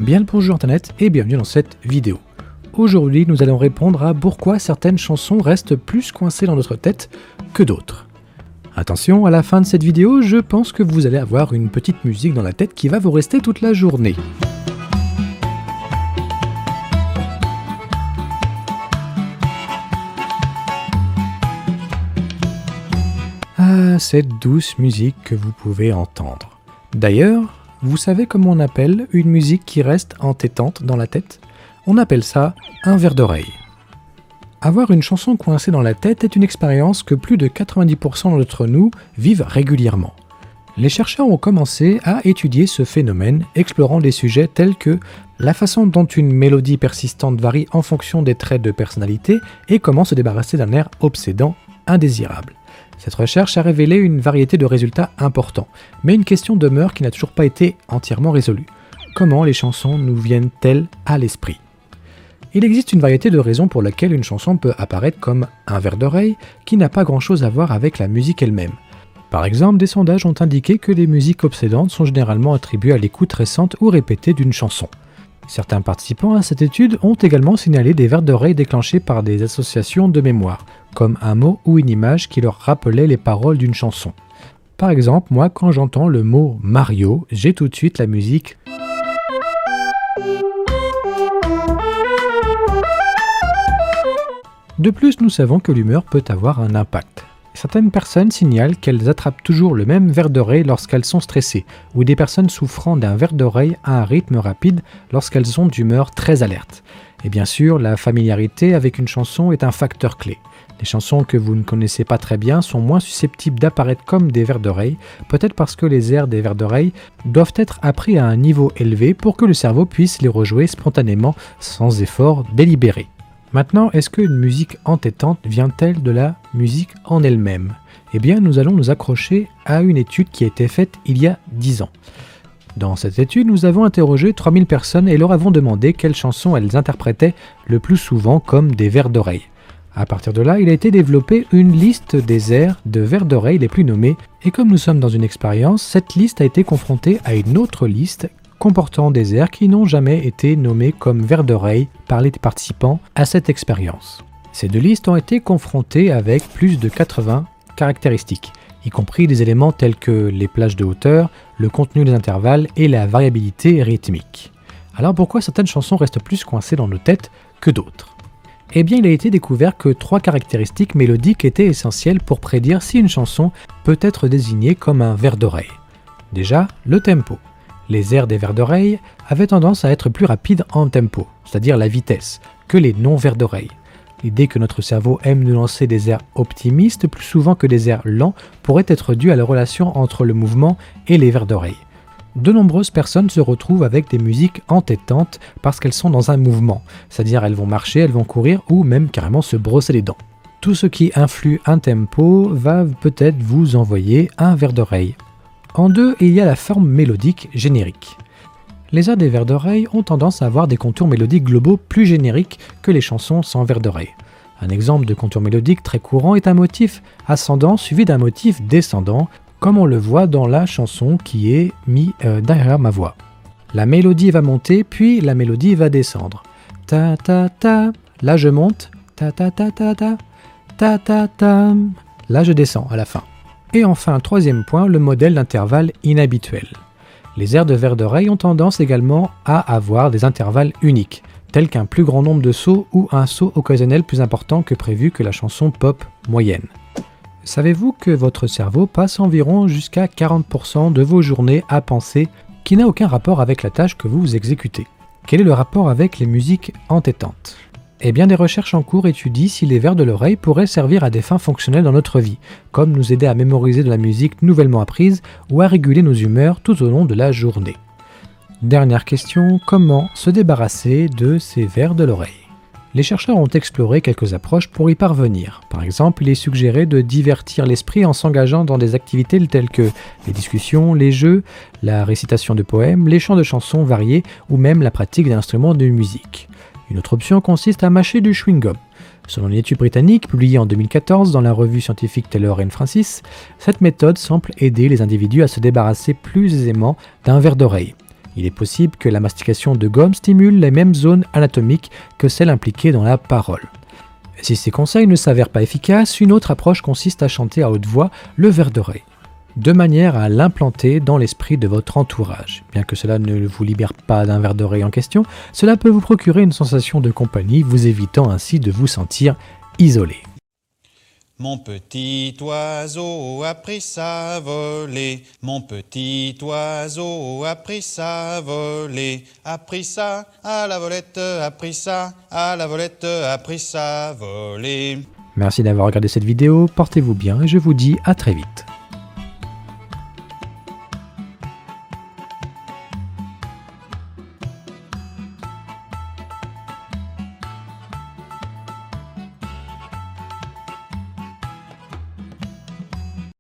Bien le bonjour internet et bienvenue dans cette vidéo. Aujourd'hui nous allons répondre à pourquoi certaines chansons restent plus coincées dans notre tête que d'autres. Attention, à la fin de cette vidéo, je pense que vous allez avoir une petite musique dans la tête qui va vous rester toute la journée. Ah, cette douce musique que vous pouvez entendre. D'ailleurs, vous savez comment on appelle une musique qui reste entêtante dans la tête ? On appelle ça un verre d'oreille. Avoir une chanson coincée dans la tête est une expérience que plus de 90% d'entre nous vivent régulièrement. Les chercheurs ont commencé à étudier ce phénomène, explorant des sujets tels que la façon dont une mélodie persistante varie en fonction des traits de personnalité et comment se débarrasser d'un air obsédant indésirable. Cette recherche a révélé une variété de résultats importants, mais une question demeure qui n'a toujours pas été entièrement résolue. Comment les chansons nous viennent-elles à l'esprit ? Il existe une variété de raisons pour lesquelles une chanson peut apparaître comme un verre d'oreille qui n'a pas grand-chose à voir avec la musique elle-même. Par exemple, des sondages ont indiqué que les musiques obsédantes sont généralement attribuées à l'écoute récente ou répétée d'une chanson. Certains participants à cette étude ont également signalé des verres d'oreille déclenchés par des associations de mémoire, comme un mot ou une image qui leur rappelait les paroles d'une chanson. Par exemple, moi, quand j'entends le mot Mario, j'ai tout de suite la musique. De plus, nous savons que l'humeur peut avoir un impact. Certaines personnes signalent qu'elles attrapent toujours le même verre d'oreille lorsqu'elles sont stressées, ou des personnes souffrant d'un verre d'oreille à un rythme rapide lorsqu'elles sont d'humeur très alerte. Et bien sûr, la familiarité avec une chanson est un facteur clé. Les chansons que vous ne connaissez pas très bien sont moins susceptibles d'apparaître comme des verres d'oreille, peut-être parce que les airs des verres d'oreille doivent être appris à un niveau élevé pour que le cerveau puisse les rejouer spontanément sans effort délibéré. Maintenant, est-ce qu'une musique entêtante vient-elle de la musique en elle-même ? Eh bien, nous allons nous accrocher à une étude qui a été faite il y a 10 ans. Dans cette étude, nous avons interrogé 3000 personnes et leur avons demandé quelles chansons elles interprétaient le plus souvent comme des verres d'oreille. À partir de là, il a été développé une liste des airs de verres d'oreille les plus nommés, et comme nous sommes dans une expérience, cette liste a été confrontée à une autre liste comportant des airs qui n'ont jamais été nommés comme verres d'oreille par les participants à cette expérience. Ces deux listes ont été confrontées avec plus de 80 caractéristiques, y compris des éléments tels que les plages de hauteur, le contenu des intervalles et la variabilité rythmique. Alors pourquoi certaines chansons restent plus coincées dans nos têtes que d'autres ? Eh bien, il a été découvert que 3 caractéristiques mélodiques étaient essentielles pour prédire si une chanson peut être désignée comme un verre d'oreille. Déjà, le tempo. Les airs des verres d'oreille avaient tendance à être plus rapides en tempo, c'est-à-dire la vitesse, que les non-verres d'oreille. L'idée que notre cerveau aime nous lancer des airs optimistes plus souvent que des airs lents pourrait être due à la relation entre le mouvement et les verres d'oreille. De nombreuses personnes se retrouvent avec des musiques entêtantes parce qu'elles sont dans un mouvement, c'est-à-dire elles vont marcher, elles vont courir ou même carrément se brosser les dents. Tout ce qui influe un tempo va peut-être vous envoyer un verre d'oreille. En deux, il y a la forme mélodique générique. Les airs des verres d'oreille ont tendance à avoir des contours mélodiques globaux plus génériques que les chansons sans verres d'oreille. Un exemple de contour mélodique très courant est un motif ascendant suivi d'un motif descendant, comme on le voit dans la chanson qui est mise derrière ma voix. La mélodie va monter, puis la mélodie va descendre. Ta ta ta, là je monte, ta ta ta ta ta, ta ta ta, là je descends à la fin. Et enfin, troisième point, le modèle d'intervalle inhabituel. Les airs de verre d'oreille ont tendance également à avoir des intervalles uniques, tels qu'un plus grand nombre de sauts ou un saut occasionnel plus important que prévu que la chanson pop moyenne. Savez-vous que votre cerveau passe environ jusqu'à 40% de vos journées à penser qui n'a aucun rapport avec la tâche que vous exécutez ? Quel est le rapport avec les musiques entêtantes ? Eh bien, des recherches en cours étudient si les verres de l'oreille pourraient servir à des fins fonctionnelles dans notre vie, comme nous aider à mémoriser de la musique nouvellement apprise ou à réguler nos humeurs tout au long de la journée. Dernière question, comment se débarrasser de ces verres de l'oreille ? Les chercheurs ont exploré quelques approches pour y parvenir. Par exemple, il est suggéré de divertir l'esprit en s'engageant dans des activités telles que les discussions, les jeux, la récitation de poèmes, les chants de chansons variés ou même la pratique d'instruments de musique. Une autre option consiste à mâcher du chewing-gum. Selon une étude britannique publiée en 2014 dans la revue scientifique Taylor & Francis, cette méthode semble aider les individus à se débarrasser plus aisément d'un verre d'oreille. Il est possible que la mastication de gomme stimule les mêmes zones anatomiques que celles impliquées dans la parole. Si ces conseils ne s'avèrent pas efficaces, une autre approche consiste à chanter à haute voix le vers d'oreille, de manière à l'implanter dans l'esprit de votre entourage. Bien que cela ne vous libère pas d'un vers d'oreille en question, cela peut vous procurer une sensation de compagnie, vous évitant ainsi de vous sentir isolé. Mon petit oiseau a pris sa volée, mon petit oiseau a pris sa volée, a pris ça à la volette, a pris ça à la volette, a pris sa volée. Merci d'avoir regardé cette vidéo, portez-vous bien et je vous dis à très vite.